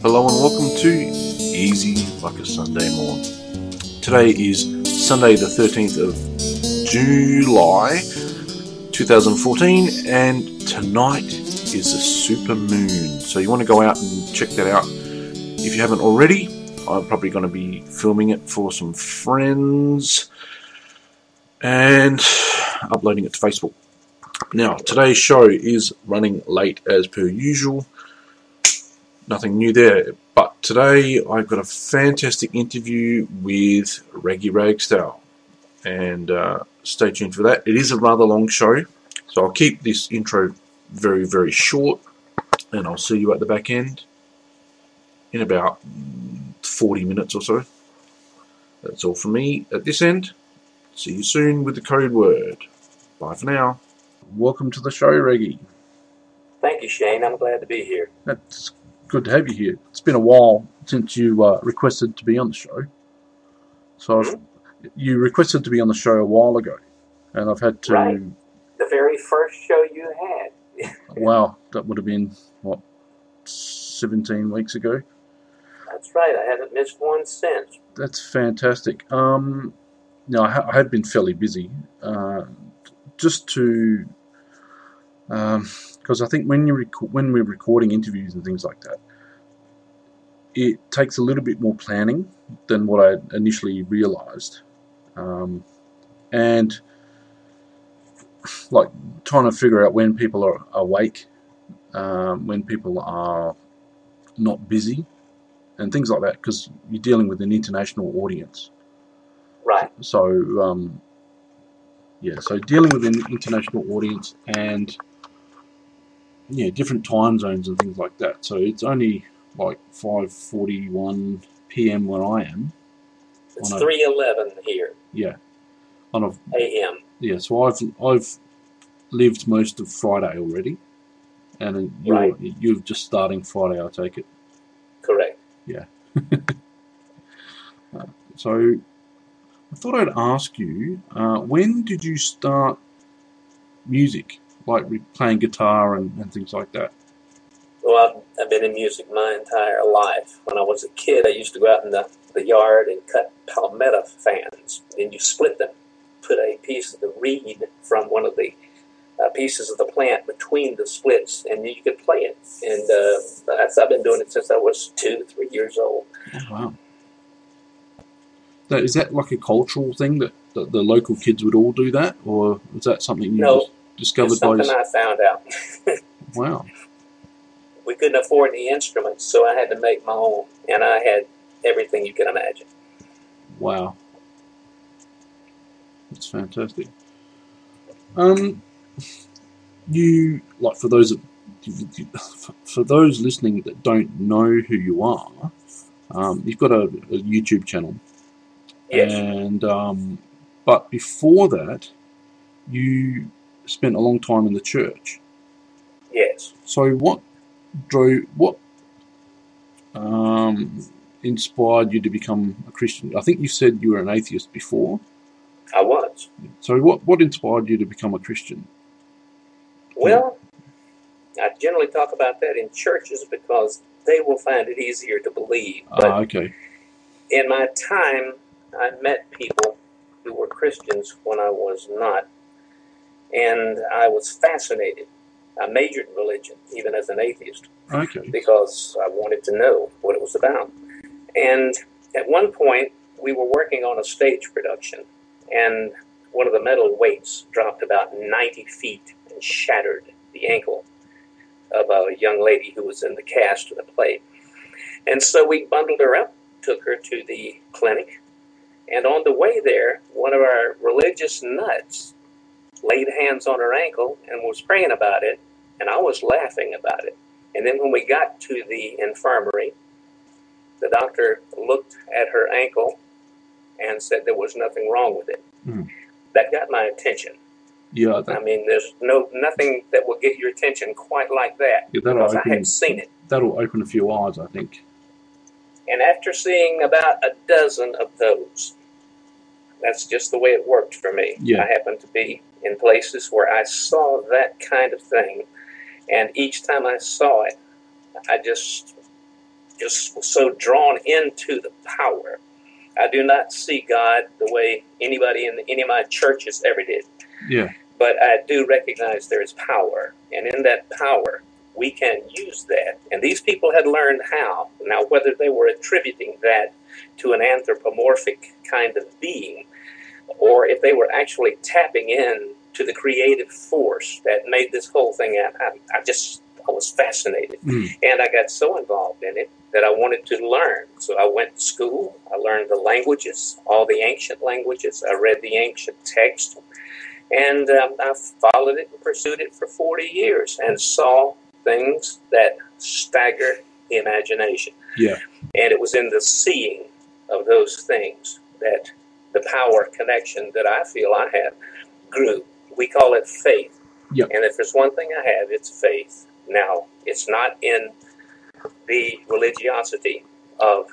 Hello and welcome to Easy Like a Sunday Morn. Today is Sunday the 13th of July 2014 and tonight is a super moon. So you want to go out and check that out. If you haven't already, I'm probably going to be filming it for some friends and uploading it to Facebook. Now, today's show is running late as per usual. Nothing new there, but today I've got a fantastic interview with Raggy Ragsdale, and stay tuned for that. It is a rather long show, so I'll keep this intro very, very short, and I'll see you at the back end in about 40 minutes or so. That's all from me at this end. See you soon with the code word. Bye for now. Welcome to the show, Raggy. Thank you, Shane. I'm glad to be here. That's good to have you here. It's been a while since you requested to be on the show. So you requested to be on the show a while ago, and I've had to... Right. The very first show you had. Wow, that would have been, what, 17 weeks ago? That's right. I haven't missed one since. That's fantastic. No, I have been fairly busy. Just to... because I think when we're recording interviews and things like that, it takes a little bit more planning than what I initially realised, and like trying to figure out when people are awake, when people are not busy, and things like that, because you're dealing with an international audience. Right. So yeah, so dealing with an international audience and different time zones and things like that. So it's only like 5:41 p.m. where I am. It's 3:11 here. Yeah. On a a.m. Yeah. So I've lived most of Friday already, and you're just starting Friday, I take it. Correct. Yeah. So I thought I'd ask you, when did you start music? Like playing guitar and things like that? Well, I've been in music my entire life. When I was a kid, I used to go out in the yard and cut palmetto fans. Then you split them, put a piece of the reed from one of the pieces of the plant between the splits, and you could play it. And I've been doing it since I was 2 to 3 years old. Oh, wow. Now, is that like a cultural thing that the local kids would all do that? Or is that something you discovered it's something I found out. Wow. We couldn't afford the instruments, so I had to make my own, and I had everything you can imagine. Wow. That's fantastic. You, like, for those listening that don't know who you are, you've got a YouTube channel. Yes. And but before that, you spent a long time in the church. Yes. So what inspired you to become a Christian? I think you said you were an atheist before. I was. So what inspired you to become a Christian? Well, I generally talk about that in churches because they will find it easier to believe. But okay. In my time, I met people who were Christians when I was not, and I was fascinated. I majored in religion, even as an atheist, because I wanted to know what it was about. And at one point, we were working on a stage production, and one of the metal weights dropped about 90 feet and shattered the ankle of a young lady who was in the cast of the play. And so we bundled her up, took her to the clinic, and on the way there, one of our religious nuts laid hands on her ankle and was praying about it, and I was laughing about it. And then when we got to the infirmary, the doctor looked at her ankle and said there was nothing wrong with it. That got my attention. Yeah, I mean, there's nothing that will get your attention quite like that, because I had seen it. That'll open a few eyes, I think. And after seeing about a dozen of those, that's just the way it worked for me. Yeah. I happened to be in places where I saw that kind of thing, and each time I saw it, I just just was so drawn into the power. I do not see God the way anybody in any of my churches ever did. Yeah. But I do recognize there is power. And in that power, we can use that. And these people had learned how. Now, whether they were attributing that to an anthropomorphic kind of being, or if they were actually tapping in to the creative force that made this whole thing happen, I was fascinated. And I got so involved in it that I wanted to learn. So I went to school. I learned the languages, all the ancient languages. I read the ancient text. And I followed it and pursued it for 40 years and saw things that stagger the imagination. Yeah. And it was in the seeing of those things that the power connection that I feel I have grew. We call it faith. Yep. And if there's one thing I have, it's faith. Now, it's not in the religiosity of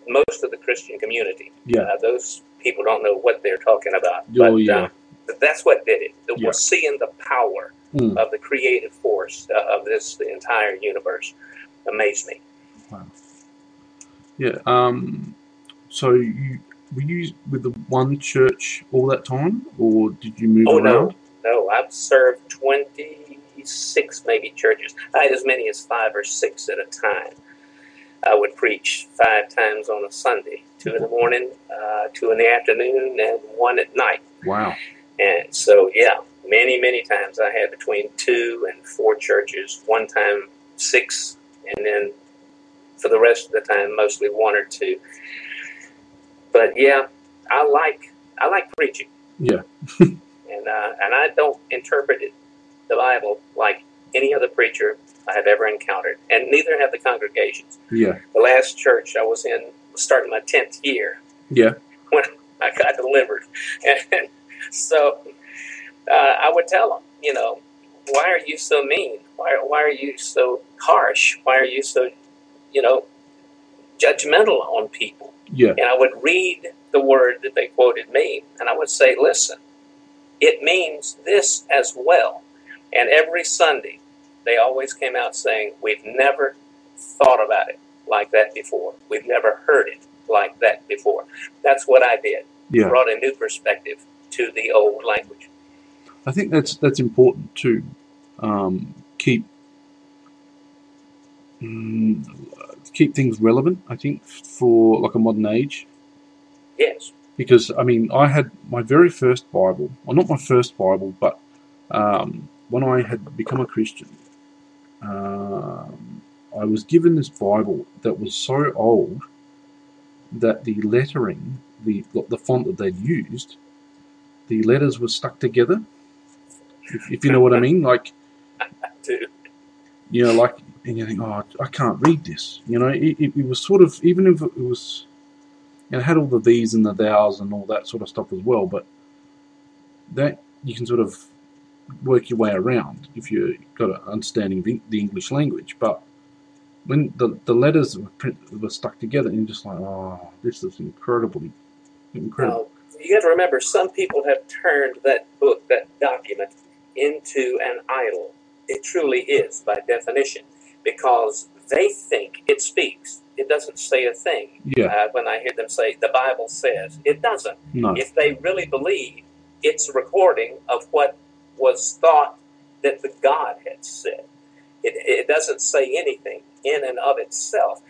most of the Christian community. Yeah. Those people don't know what they're talking about. Oh, yeah. But that's what did it. Yeah. We're seeing the power of the creative force of this entire universe. Amazed me. Wow. Yeah. So were you with the one church all that time, or did you move around? No. I've served 26 maybe churches. I had as many as 5 or 6 at a time. I would preach 5 times on a Sunday, 2 in the morning, 2 in the afternoon, and 1 at night. Wow. And so, yeah, many times I had between 2 and 4 churches, one time 6, and then for the rest of the time, mostly 1 or 2. But yeah, I like preaching. Yeah. and I don't interpret the Bible like any other preacher I have ever encountered, and neither have the congregations. Yeah. The last church I was in was starting my 10th year. Yeah. When I got delivered. And so I would tell them, why are you so mean? Why are you so harsh? Why are you so, judgmental on people? Yeah. And I would read the word that they quoted me, and I would say, listen, it means this as well. And every Sunday, they always came out saying, we've never thought about it like that before. We've never heard it like that before. That's what I did. Yeah. Brought a new perspective to the old language. I think that's important to keep things relevant, I think, for like a modern age. Yes. Because, I had my very first Bible, well, not my first Bible, but when I had become a Christian, I was given this Bible that was so old that the lettering, the font that they'd used, the letters were stuck together, if you know what I mean. Like, I do. And you think, oh, I can't read this. It was sort of, even if it was, it had all the these and the thous and all that sort of stuff as well, but that you can sort of work your way around if you've got an understanding of the English language. But when the letters were stuck together, and you're just like, oh, this is incredible. Now, you got to remember, some people have turned that book, that document, into an idol. It truly is, by definition, because they think it speaks. It doesn't say a thing. Yeah. When I hear them say, the Bible says, it doesn't. No. If they really believe, it's a recording of what was thought that the God had said. It doesn't say anything in and of itself.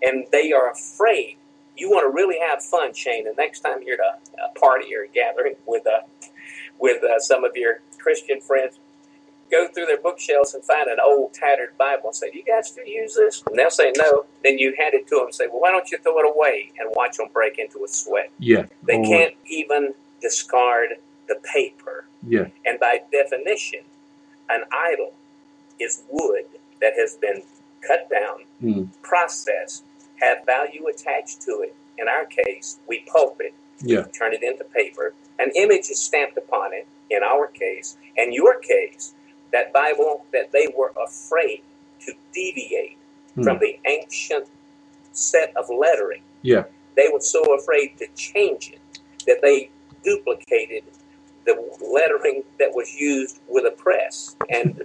And they are afraid. You want to really have fun, Shane, the next time you're at a party or a gathering with some of your Christian friends, go through their bookshelves and find an old tattered Bible and say, do you guys still use this? And they'll say no. Then you hand it to them and say, well, why don't you throw it away, and watch them break into a sweat. Yeah. They can't even discard the paper. Yeah. And by definition, an idol is wood that has been cut down, processed, have value attached to it. In our case, we pulp it, turn it into paper. An image is stamped upon it, in our case. In your case, that Bible that they were afraid to deviate from the ancient set of lettering. Yeah. They were so afraid to change it that they duplicated the lettering that was used with a press. And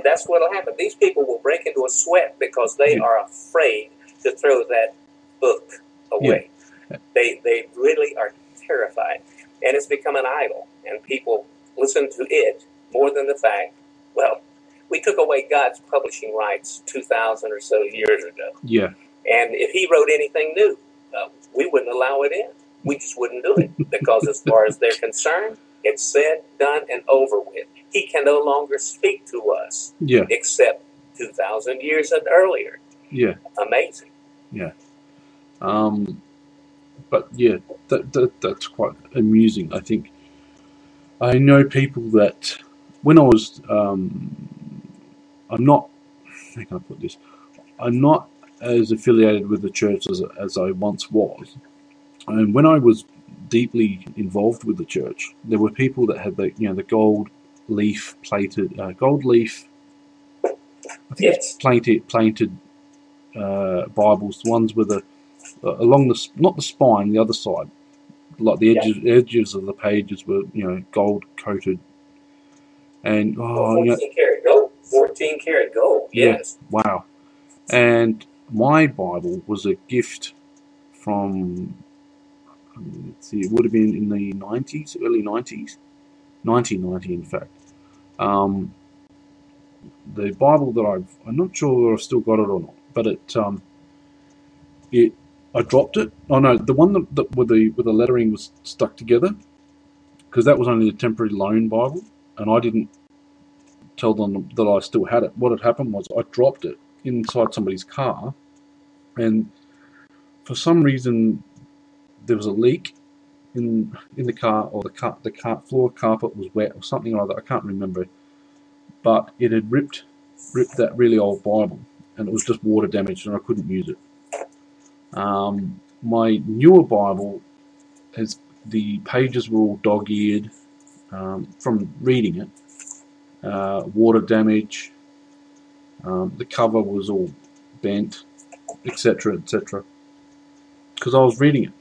that's what will happen. These people will break into a sweat because they are afraid to throw that book away. Yeah. They really are terrified. And it's become an idol. And people listen to it more than the fact, well, we took away God's publishing rights 2,000 or so years ago. Yeah. And if he wrote anything new, we wouldn't allow it in. We just wouldn't do it. Because as far as they're concerned, it's said, done, and over with. He can no longer speak to us. Yeah. Except 2,000 years and earlier. Yeah. Amazing. Yeah. But yeah, that's quite amusing. I think I know people that when I was, I'm not, how can I put this? I'm not as affiliated with the church as I once was. And when I was deeply involved with the church, there were people that had the gold leaf plated, I think it's plated Bibles, the ones with along the, not the spine, the other side, like the edges of the pages were gold coated, and 14 karat gold. Yes. Yeah, wow. And my Bible was a gift from, let's see, it would have been in the 90s, early 90s, 1990 in fact. The Bible that I'm not sure whether I've still got it or not, but I dropped it. Oh no, the one that with the lettering was stuck together, because that was only a temporary loan Bible, and I didn't tell them that I still had it. What had happened was I dropped it inside somebody's car, and for some reason there was a leak in the car, or the car floor carpet was wet or something like that. I can't remember, but it had ripped that really old Bible, and it was just water damaged, and I couldn't use it. My newer Bible, the pages were all dog-eared from reading it, water damage, the cover was all bent, etc., etc. Because I was reading it.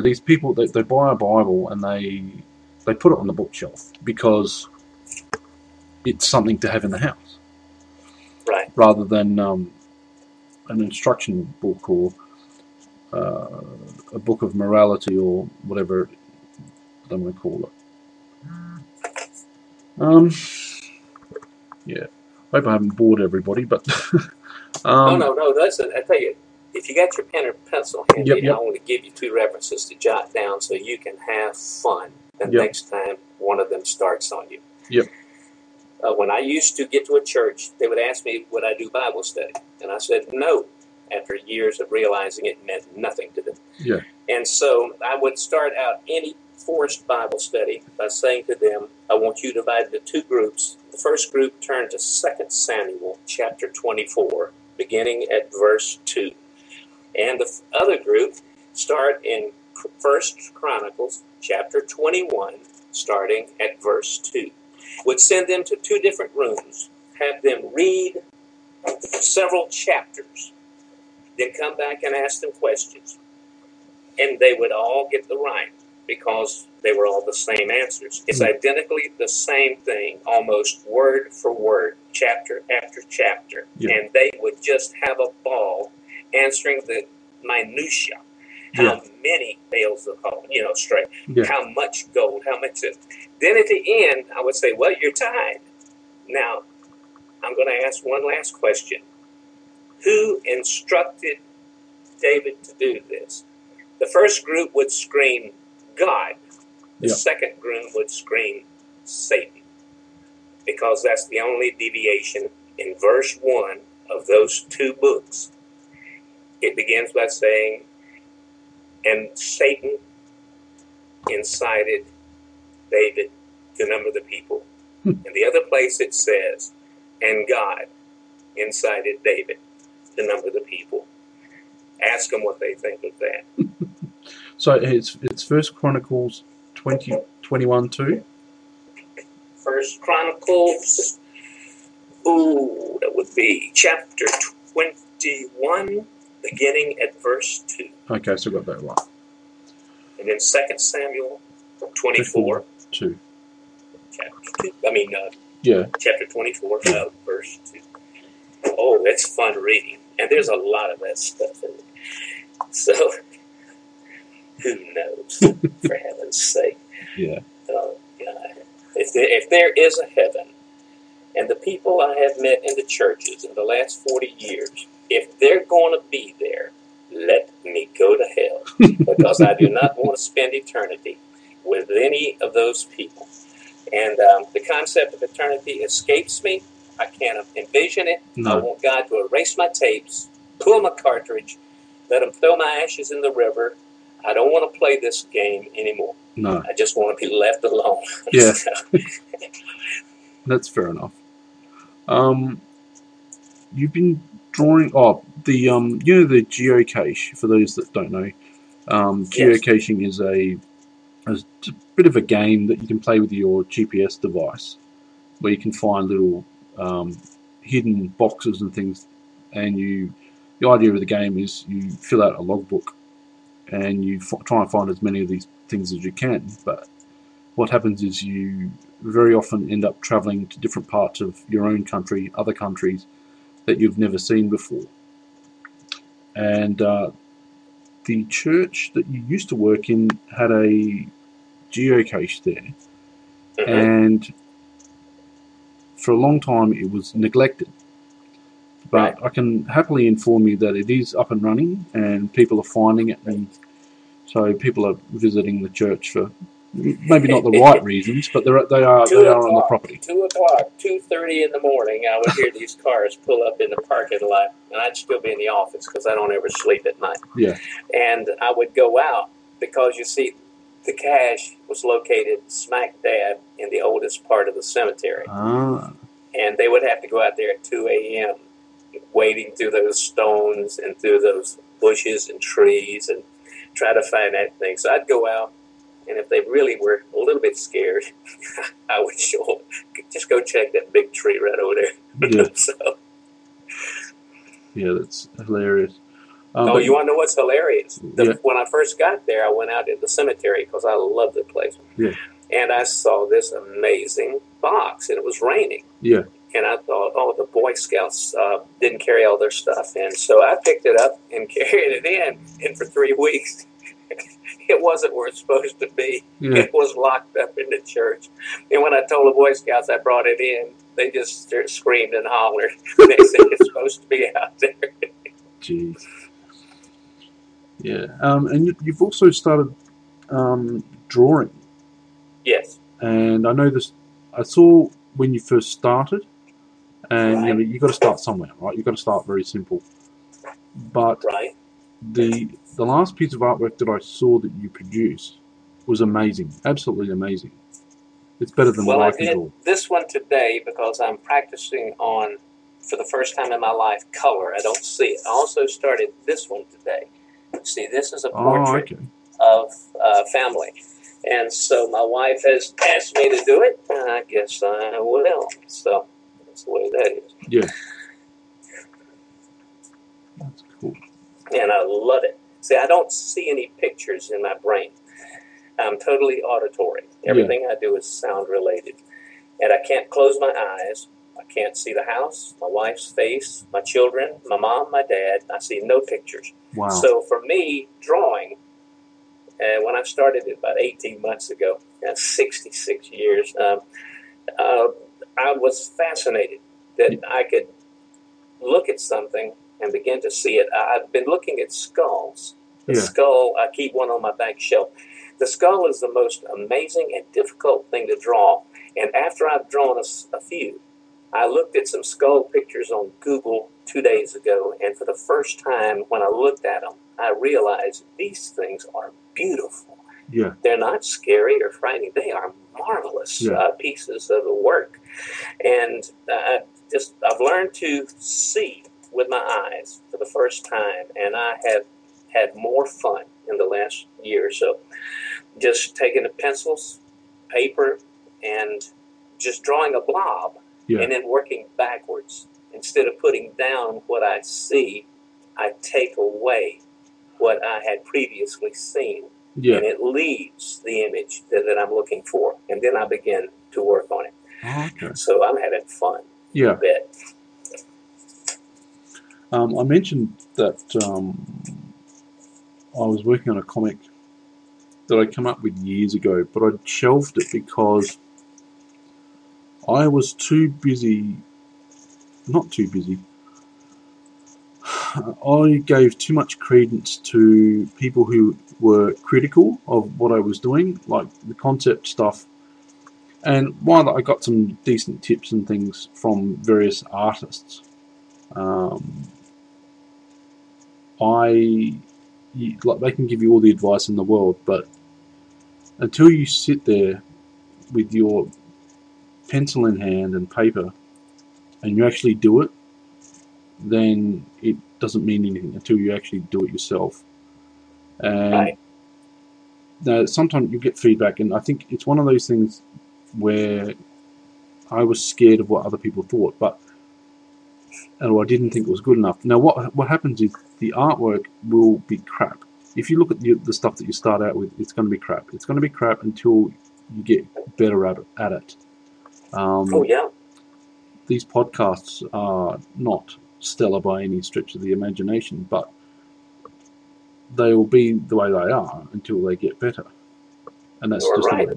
These people, they buy a Bible and they put it on the bookshelf because it's something to have in the house, right? Rather than an instruction book or a book of morality or whatever I'm going to call it. Yeah, I hope I haven't bored everybody, but no. Listen, I tell you, if you got your pen or pencil handy, I want to give you 2 references to jot down so you can have fun the next time one of them starts on you. Yep. When I used to get to a church, they would ask me, would I do Bible study? And I said no, after years of realizing it meant nothing to them. Yeah. And so I would start out any forced Bible study by saying to them, I want you to divide into 2 groups. The first group turned to 2 Samuel chapter 24, beginning at verse 2. And the other group start in 1 Chronicles chapter 21, starting at verse 2. Would send them to 2 different rooms, have them read several chapters, then come back and ask them questions. And they would all get the right because they were all the same answers. It's identically the same thing, almost word for word, chapter after chapter. Yeah. And they would just have a ball answering the minutiae. How many bales of gold, straight. Yeah. How much gold, how much. Then at the end, I would say, well, you're tied. Now, I'm going to ask one last question. Who instructed David to do this? The first group would scream, God. The second group would scream, Satan. Because that's the only deviation in verse 1 of those 2 books. It begins by saying, and Satan incited David to number the people. In the other place it says, and God incited David to number the people. Ask them what they think of that. So it's First Chronicles 21:2. First Chronicles, that would be chapter 21, beginning at verse 2. Okay, so I got that right. And then 2 Samuel 24. 2. Chapter 2. Chapter 24, verse 2. Oh, that's fun reading. And there's a lot of that stuff in it. So, who knows, for heaven's sake. Yeah. Oh, God. If there is a heaven, and the people I have met in the churches in the last 40 years, if they're going to be there, let me go to hell. Because I do not want to spend eternity with any of those people. And the concept of eternity escapes me. I can't envision it. No. I want God to erase my tapes, pull my cartridge, let him throw my ashes in the river. I don't want to play this game anymore. No. I just want to be left alone. Yeah. That's fair enough. You've been drawing the the geocache, for those that don't know. Geocaching is a bit of a game that you can play with your GPS device, where you can find little hidden boxes and things, and the idea of the game is you fill out a logbook and you try and find as many of these things as you can. But what happens is you very often end up travelling to different parts of your own country, other countries that you've never seen before. And the church that you used to work in had a geocache there, and for a long time it was neglected. But I can happily inform you that it is up and running, and people are finding it, and so people are visiting the church for maybe not the right reasons, but they are on the property. 2 o'clock, 2:30 in the morning, I would hear these cars pull up in the parking lot, and I'd still be in the office because I don't ever sleep at night. Yeah. And I would go out because, you see, the cache was located smack dab in the oldest part of the cemetery. Ah. And they would have to go out there at 2 a.m. wading through those stones and through those bushes and trees and try to find that thing. So I'd go out, and if they really were a little bit scared, I would show them, just go check that big tree right over there. Yeah. So, yeah, that's hilarious. you want to know what's hilarious? Yeah. When I first got there, I went out in the cemetery because I love the place. Yeah. And I saw this amazing box, and it was raining. Yeah. And I thought, the Boy Scouts didn't carry all their stuff in. So I picked it up and carried it in. And for 3 weeks, it wasn't where it's supposed to be. Yeah. It was locked up in the church. And when I told the Boy Scouts I brought it in, they just screamed and hollered. They said it's supposed to be out there. Jeez. Yeah. And you've also started drawing. Yes. And I know this. I saw when you first started, and you've got to start somewhere, right? You've got to start very simple. But the last piece of artwork that I saw that you produced was amazing, absolutely amazing. It's better than what I can draw. This one today because I'm practicing on, for the first time in my life, color. I don't see it. I also started this one today. See, this is a portrait of family. And so my wife has asked me to do it, and I guess I will. So that's the way that is. Yeah. That's cool. And I love it. See, I don't see any pictures in my brain. I'm totally auditory. Everything I do is sound related. And I can't close my eyes. I can't see the house, my wife's face, my children, my mom, my dad. I see no pictures. Wow. So for me, drawing, when I started it about 18 months ago, 66 years, I was fascinated that I could look at something and begin to see it. I've been looking at skulls. The skull, I keep one on my back shelf. The skull is the most amazing and difficult thing to draw. And after I've drawn a few, I looked at some skull pictures on Google 2 days ago, and for the first time when I looked at them, I realized these things are beautiful. Yeah. They're not scary or frightening. They are marvelous pieces of the work. And I've learned to see with my eyes for the first time, and I have had more fun in the last year or so. Just taking the pencils, paper, and just drawing a blob, and then working backwards. Instead of putting down what I see, I take away what I had previously seen, and it leaves the image that I'm looking for, and then I begin to work on it. Oh, okay. So I'm having fun. Yeah. A bit. I mentioned that I was working on a comic that I came up with years ago, but I shelved it because I was too busy. Not too busy. I gave too much credence to people who were critical of what I was doing, like the concept stuff. And while I got some decent tips and things from various artists, they can give you all the advice in the world, but until you sit there with your pencil in hand and paper and you actually do it, then it doesn't mean anything until you actually do it yourself. And Right. now, sometimes you get feedback, and I think it's one of those things where I was scared of what other people thought, or I didn't think it was good enough. Now, what happens is the artwork will be crap. If you look at the stuff that you start out with, it's going to be crap. It's going to be crap until you get better at it. Oh, yeah. These podcasts are not stellar by any stretch of the imagination, but they will be the way they are until they get better. And that's You're just right. the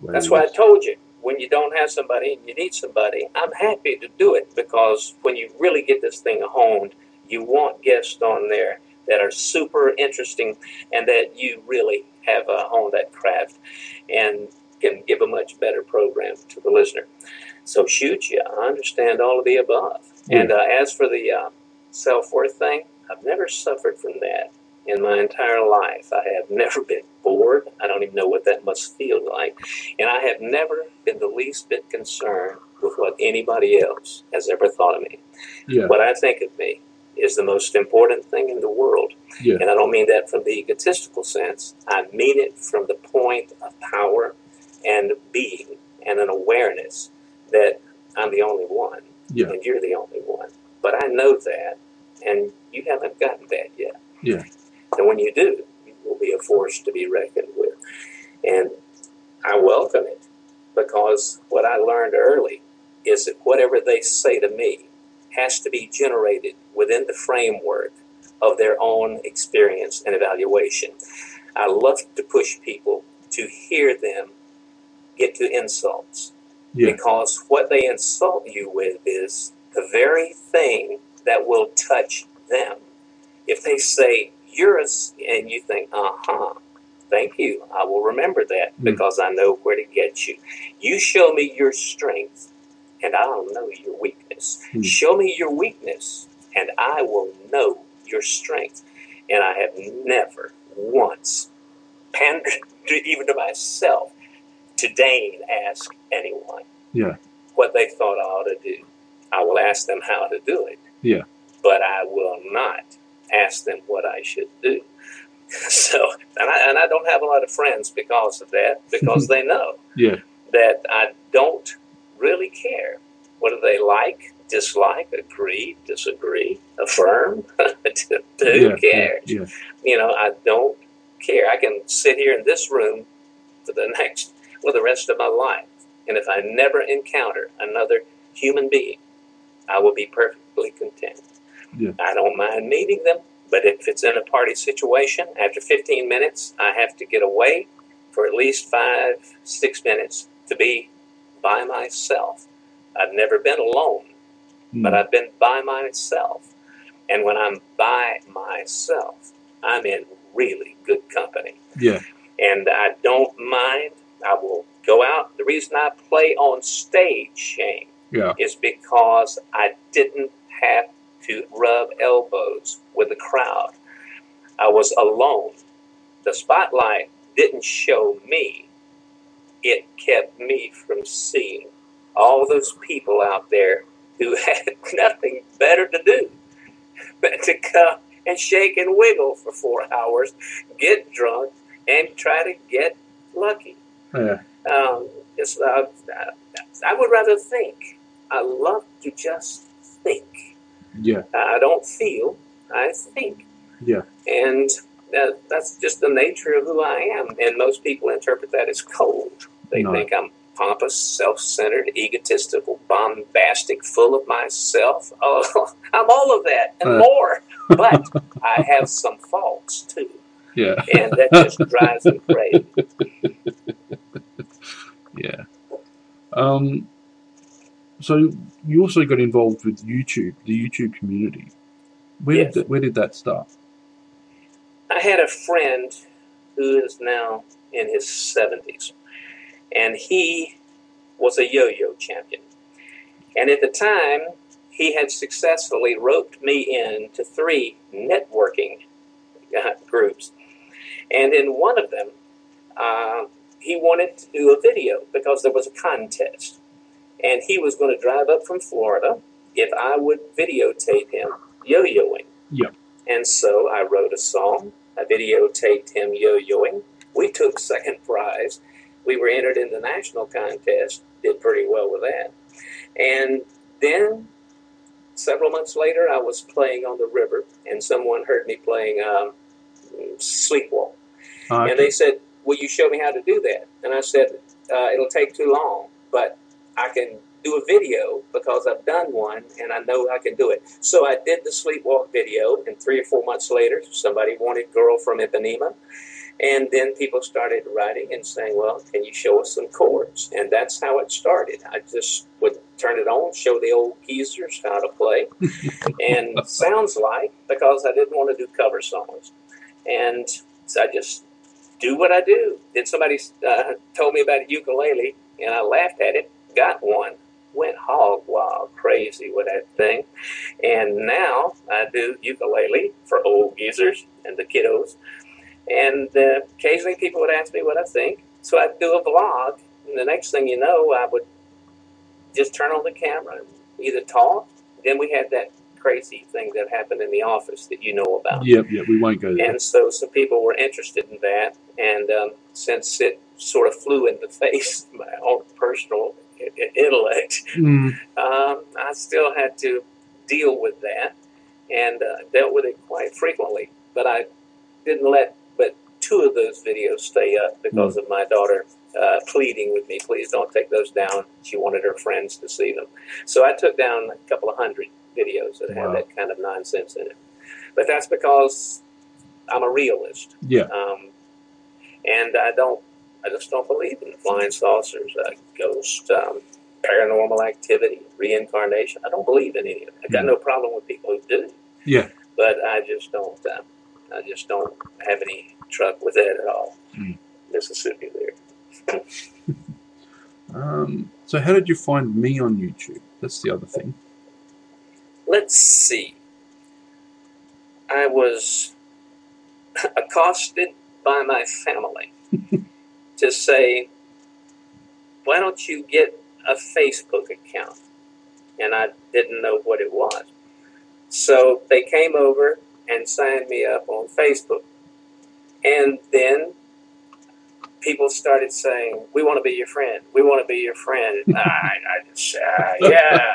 way That's it why I is. told you, when you don't have somebody and you need somebody, I'm happy to do it, because when you really get this thing honed, you want guests on there that are super interesting and that you really have honed that craft and can give a much better program to the listener. So shoot, yeah, I understand all of the above. Yeah. And as for the self-worth thing, I've never suffered from that in my entire life. I have never been bored. I don't even know what that must feel like. And I have never been the least bit concerned with what anybody else has ever thought of me. Yeah. What I think of me is the most important thing in the world. Yeah. And I don't mean that from the egotistical sense. I mean it from the point of power and being and an awareness that I'm the only one. Yeah. And you're the only one. But I know that, and you haven't gotten that yet. Yeah. And when you do, you will be a force to be reckoned with. And I welcome it, because what I learned early is that whatever they say to me has to be generated within the framework of their own experience and evaluation. I love to push people to hear them get to insults. Yeah. Because what they insult you with is the very thing that will touch them. If they say, and you think, thank you, I will remember that, because I know where to get you. You show me your strength, and I'll know your weakness. Show me your weakness, and I will know your strength. And I have never once pandered even to myself to deign ask anyone what they thought I ought to do. I will ask them how to do it. Yeah. But I will not ask them what I should do. So, and I don't have a lot of friends because of that, because they know that I don't really care. What do they like, dislike, agree, disagree, affirm? Who cares? Yeah. You know, I don't care. I can sit here in this room for the rest of my life. And if I never encounter another human being, I will be perfectly content. Yeah. I don't mind meeting them, but if it's in a party situation, after 15 minutes, I have to get away for at least 5-6 minutes to be by myself. I've never been alone, but I've been by myself. And when I'm by myself, I'm in really good company. Yeah. And I don't mind. I will go out. The reason I play on stage, Shane, is because I didn't have to rub elbows with the crowd. I was alone. The spotlight didn't show me. It kept me from seeing all those people out there who had nothing better to do but to come and shake and wiggle for 4 hours, get drunk, and try to get lucky. Yeah. I would rather think. I love to just think. Yeah. I don't feel, I think. Yeah. And that's just the nature of who I am. And most people interpret that as cold. They think I'm pompous, self-centered, egotistical, bombastic, full of myself. Oh, I'm all of that and more. But I have some faults, too. Yeah. And that just drives me crazy. Yeah. So you also got involved with YouTube, the YouTube community. Where did that start? I had a friend who is now in his 70s, and he was a yo-yo champion. And at the time, he had successfully roped me into 3 networking groups. And in one of them, he wanted to do a video because there was a contest. And he was going to drive up from Florida if I would videotape him yo-yoing. Yep. And so I wrote a song. I videotaped him yo-yoing. We took second prize. We were entered in the national contest. Did pretty well with that. And then several months later, I was playing on the river, and someone heard me playing Sleepwalk. Okay. And they said, will you show me how to do that? And I said, it'll take too long, but I can do a video because I've done one and I know I can do it. So I did the Sleepwalk video, and 3 or 4 months later, somebody wanted Girl from Ipanema. And then people started writing and saying, well, can you show us some chords? And that's how it started. I just would turn it on, show the old geezers how to play. And sounds like, because I didn't want to do cover songs. And so I just do what I do. Then somebody told me about a ukulele, and I laughed at it, got one, went hog wild, crazy with that thing. And now I do ukulele for old geezers and the kiddos. And occasionally people would ask me what I think. So I'd do a vlog, and the next thing you know, I would just turn on the camera and either talk. Then we had that crazy thing that happened in the office that you know about. Yep, we won't go there. And so some people were interested in that. And since it sort of flew in the face of my own personal intellect, I still had to deal with that and dealt with it quite frequently. But I didn't let but 2 of those videos stay up because of my daughter pleading with me, please don't take those down. She wanted her friends to see them. So I took down a couple of 100 videos that had that kind of nonsense in it. But that's because I'm a realist. Yeah. And I just don't believe in flying saucers, ghosts, paranormal activity, reincarnation. I don't believe in any of it. I got no problem with people who do. Yeah. But I just don't have any truck with it at all. Mississippi there. So how did you find me on YouTube? That's the other thing. Let's see. I was accosted by my family to say, why don't you get a Facebook account? And I didn't know what it was. So they came over and signed me up on Facebook. And then people started saying, we want to be your friend. We want to be your friend. I just, yeah.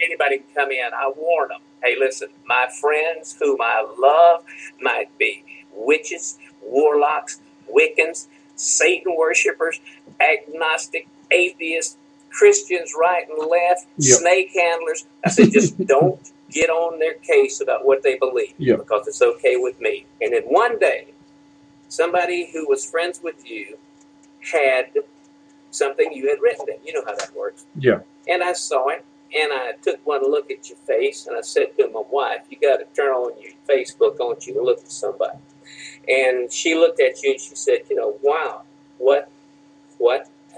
Anybody can come in. I warn them. Hey, listen, my friends whom I love might be witches, warlocks, Wiccans, Satan worshipers, agnostic, atheists, Christians right and left, snake handlers. I said, just don't get on their case about what they believe because it's okay with me. And then one day, somebody who was friends with you had something you had written in. You know how that works. Yeah. And I saw it, and I took one look at your face, and I said to my wife, you got to turn on your Facebook, I want you to look at somebody. And she looked at you, and she said, wow, what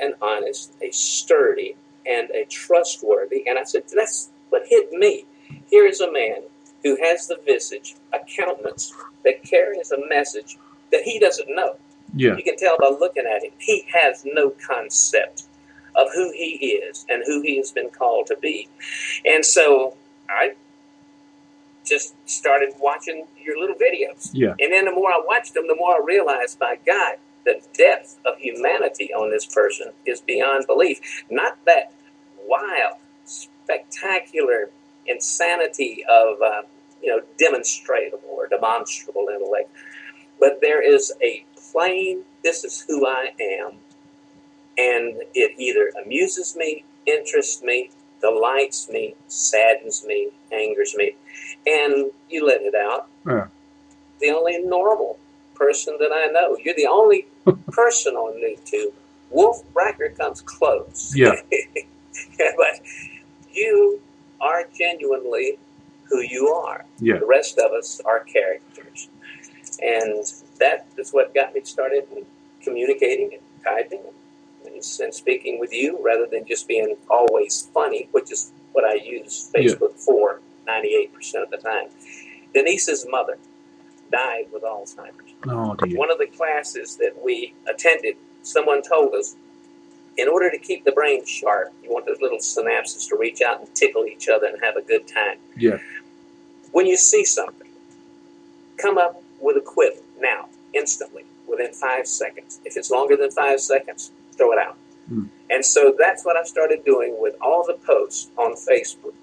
an honest, a sturdy, and a trustworthy. And I said, that's what hit me. Here is a man who has the visage, a countenance that carries a message that he doesn't know. Yeah. You can tell by looking at him. He has no concept of who he is and who he has been called to be. And so I just started watching your little videos. Yeah. And then the more I watched them, the more I realized, my God, the depth of humanity on this person is beyond belief. Not that wild, spectacular insanity of, demonstrable or demonstrable intellect. But there is a plain, this is who I am, And it either amuses me, interests me, delights me, saddens me, angers me, and you let it out. Yeah. The only normal person that I know. You're the only person on YouTube. Wolf Bracker comes close. Yeah. But you are genuinely who you are. Yeah. The rest of us are characters. And that is what got me started in communicating and typing and speaking with you, rather than just being always funny, which is what I use Facebook for 98% of the time. Denise's mother died with Alzheimer's. Oh, dear. One of the classes that we attended, someone told us, in order to keep the brain sharp, you want those little synapses to reach out and tickle each other and have a good time. Yeah. When you see something, come up with a quip now, instantly, within 5 seconds. If it's longer than 5 seconds, throw it out. And so that's what I started doing with all the posts on Facebook.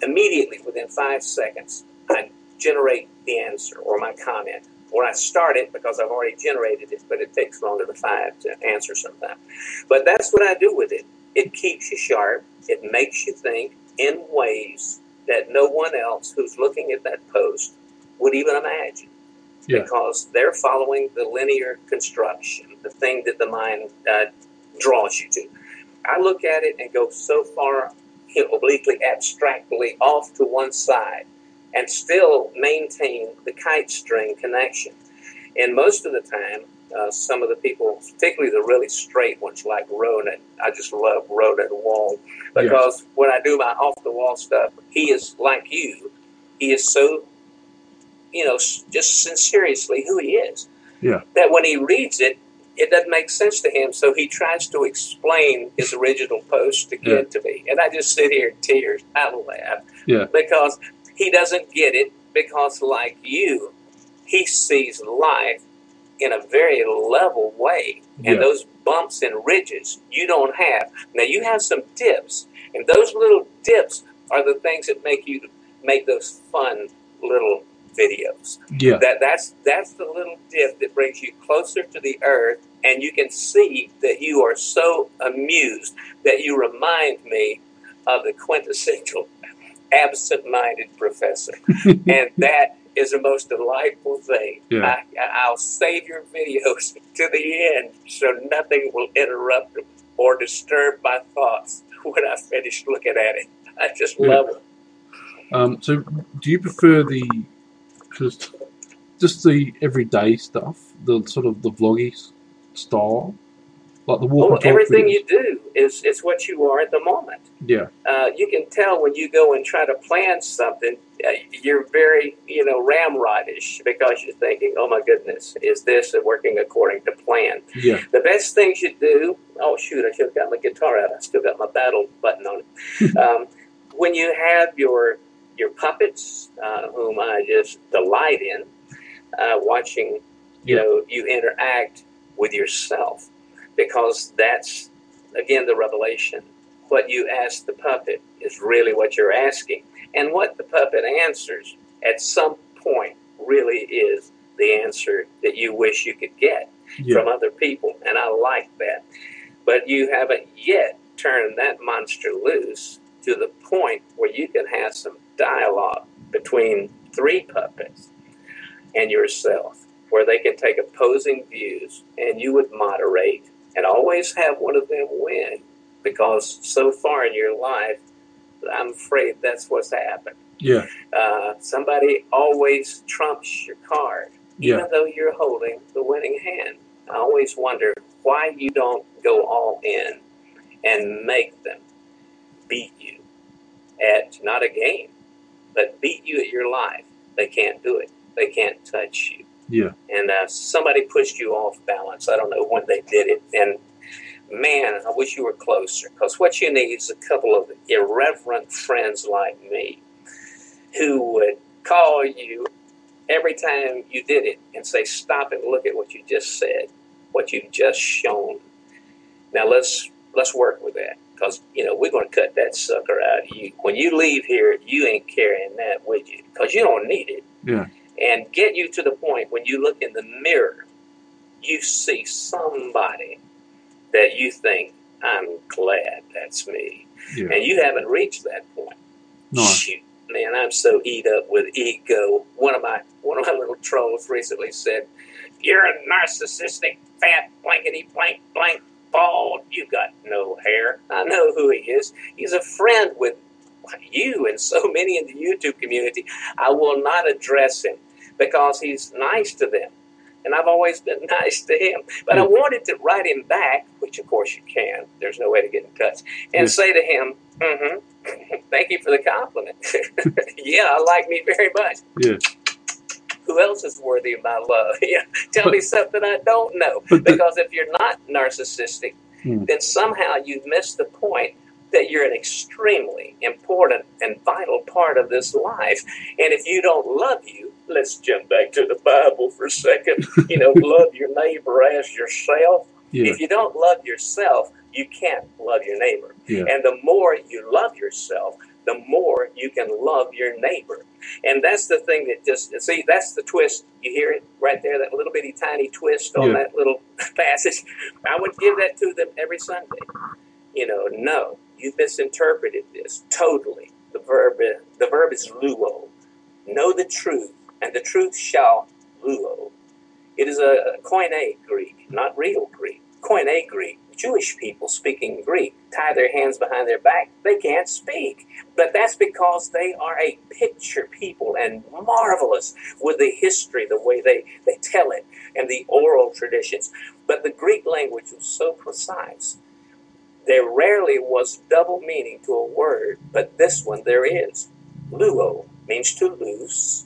Immediately, within 5 seconds, I generate the answer or my comment. Or I start it because I've already generated it, but it takes longer than 5 to answer sometimes. But that's what I do with it. It keeps you sharp. It makes you think in ways that no one else who's looking at that post would even imagine. Yeah. Because they're following the linear construction, the thing that the mind draws you to. I look at it and go so far, obliquely, abstractly off to one side, and still maintain the kite string connection. And most of the time, some of the people, particularly the really straight ones like Ronan, I just love Ronan Wong, because when I do my off-the-wall stuff, he is like you. He is so, just sincerely who he is. Yeah. That when he reads it, it doesn't make sense to him, so he tries to explain his original post again to me. And I just sit here in tears. I laugh. Yeah. Because he doesn't get it, because like you, he sees life in a very level way. And those bumps and ridges you don't have. Now, you have some dips, and those little dips are the things that make you make those fun little videos. Yeah. That's the little dip that brings you closer to the earth, and you can see that you are so amused that you remind me of the quintessential absent-minded professor. And that is the most delightful thing. Yeah. I'll save your videos to the end so nothing will interrupt them or disturb my thoughts when I finish looking at it. I just love it. So do you prefer just the everyday stuff, the sort of the vloggy style, like the walk and talk everything videos? You do is what you are at the moment. Yeah. You can tell when you go and try to plan something, you're very, ramrodish, because you're thinking, oh my goodness, is this working according to plan? Yeah. The best things you do, oh shoot, I should have got my guitar out. I still got my battle button on it. When you have your puppets, whom I just delight in, watching, you interact with yourself, because that's, again, the revelation. What you ask the puppet is really what you're asking. And what the puppet answers at some point really is the answer that you wish you could get from other people. And I like that. But you haven't yet turned that monster loose to the point where you can have some dialogue between 3 puppets and yourself, where they can take opposing views and you would moderate and always have one of them win, because so far in your life, I'm afraid that's what's happened. Yeah. Somebody always trumps your card, even though you're holding the winning hand. I always wonder why you don't go all in and make them beat you at, not a game, but beat you at your life. They can't do it. They can't touch you. Yeah. And somebody pushed you off balance. I don't know when they did it. And man, I wish you were closer, because what you need is a couple of irreverent friends like me who would call you every time you did it and say, stop and look at what you just said, what you've just shown. Now let's work with that, because we're going to cut that sucker out of you. When you leave here, you ain't carrying that with you, because you don't need it. Yeah. And get you to the point when you look in the mirror, you see somebody that you think, I'm glad that's me. Yeah. And you haven't reached that point. No. Shoot, man, I'm so eat up with ego. One of my little trolls recently said, "You're a narcissistic, fat, blankety blank blank bald. You got no hair." I know who he is. He's a friend with you and so many in the YouTube community. I will not address him because he's nice to them. And I've always been nice to him. But I wanted to write him back, which of course you can. There's no way to get in touch. And say to him, thank you for the compliment. Yeah, I like me very much. Yeah. Who else is worthy of my love? Tell me something I don't know. Because if you're not narcissistic, then somehow you've missed the point that you're an extremely important and vital part of this life. And if you don't love you, let's jump back to the Bible for a second. Love your neighbor as yourself. Yeah. If you don't love yourself, you can't love your neighbor. Yeah. And the more you love yourself, the more you can love your neighbor. And that's the thing that that's the twist. You hear it right there, that little bitty tiny twist on that little passage. I would give that to them every Sunday. No, you've misinterpreted this totally. The verb is luo. Know the truth, and the truth shall luo. It is a Koine Greek, not real Greek. Koine Greek. Jewish people speaking Greek tie their hands behind their back. They can't speak. But that's because they are a picture people and marvelous with the history, the way they tell it, and the oral traditions. But the Greek language was so precise. There rarely was double meaning to a word, but this one there is. Luo means to lose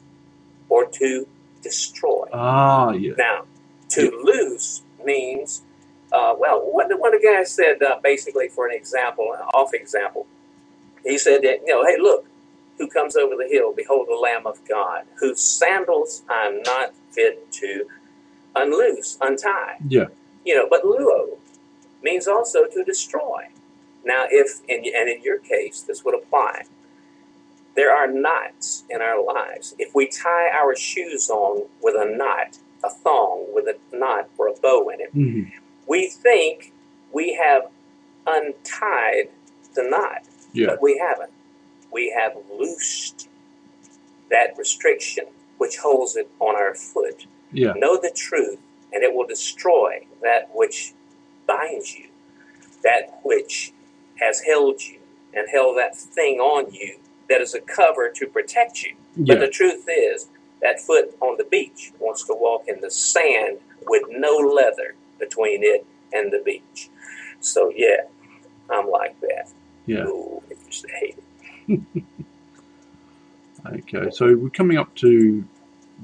or to destroy. Ah, yeah. Now, to lose means, what the guy said, basically for an example, an off example, he said that, hey, look, who comes over the hill, behold the Lamb of God, whose sandals I'm not fit to untie. Yeah. But luo means also to destroy. Now, in your case, this would apply. There are knots in our lives. If we tie our shoes on with a knot, a thong with a knot or a bow in it, we think we have untied the knot, but we haven't. We have loosed that restriction which holds it on our foot. Yeah. Know the truth, and it will destroy that which binds you, that which has held you and held that thing on you that is a cover to protect you. Yeah. But the truth is, that foot on the beach wants to walk in the sand with no leather between it and the beach. So, yeah, I'm like that. Yeah. Ooh, I used to hate it. Okay, so we're coming up to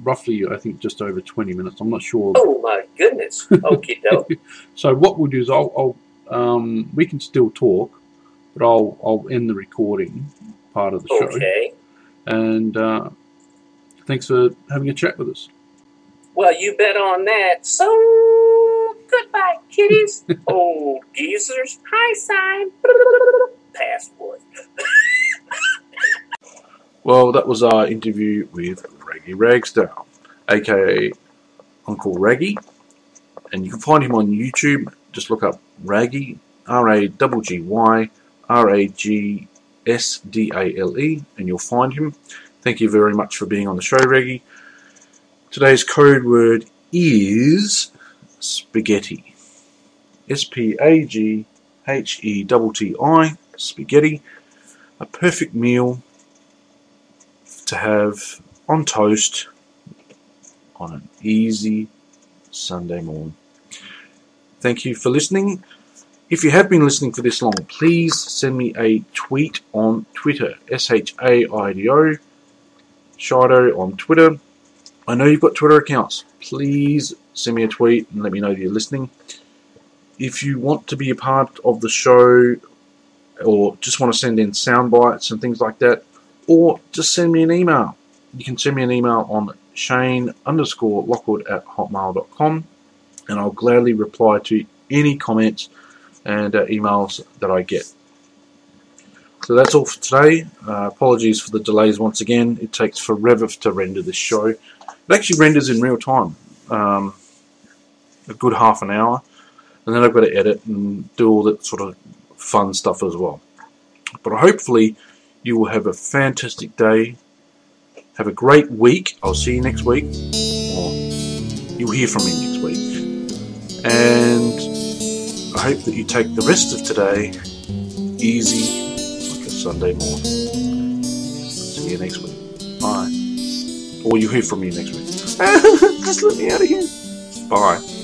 roughly, I think, just over 20 minutes. I'm not sure. Oh, my goodness. Okie doke. So what we'll do is we can still talk, but I'll end the recording part of the show. Okay. And thanks for having a chat with us. Well, you bet on that. So, goodbye, kitties. Old geezers. Hi, sign. Passport. Well, that was our interview with Raggy Ragsdale, aka Uncle Raggy. And you can find him on YouTube. Just look up Raggy, Raggy Ragsdale, and you'll find him. Thank you very much for being on the show, Raggy. Today's code word is spaghetti. SPAGHETTI, spaghetti. A perfect meal to have on toast on an easy Sunday morning. Thank you for listening. If you have been listening for this long, please send me a tweet on Twitter, SHAIDO, Shido on Twitter. I know you've got Twitter accounts. Please send me a tweet and let me know that you're listening. If you want to be a part of the show or just want to send in sound bites and things like that, or just send me an email. You can send me an email on shane_lockwood@hotmail.com, and I'll gladly reply to any comments and emails that I get. So that's all for today. Apologies for the delays once again. It takes forever to render this show. It actually renders in real time, a good half an hour. and then I've got to edit and do all that sort of fun stuff as well. But hopefully you will have a fantastic day. Have a great week. I'll see you next week, or you'll hear from me next week. And I hope that you take the rest of today easy like a Sunday morn. See you next week. Bye. Or you'll hear from me next week. Just let me out of here. Bye.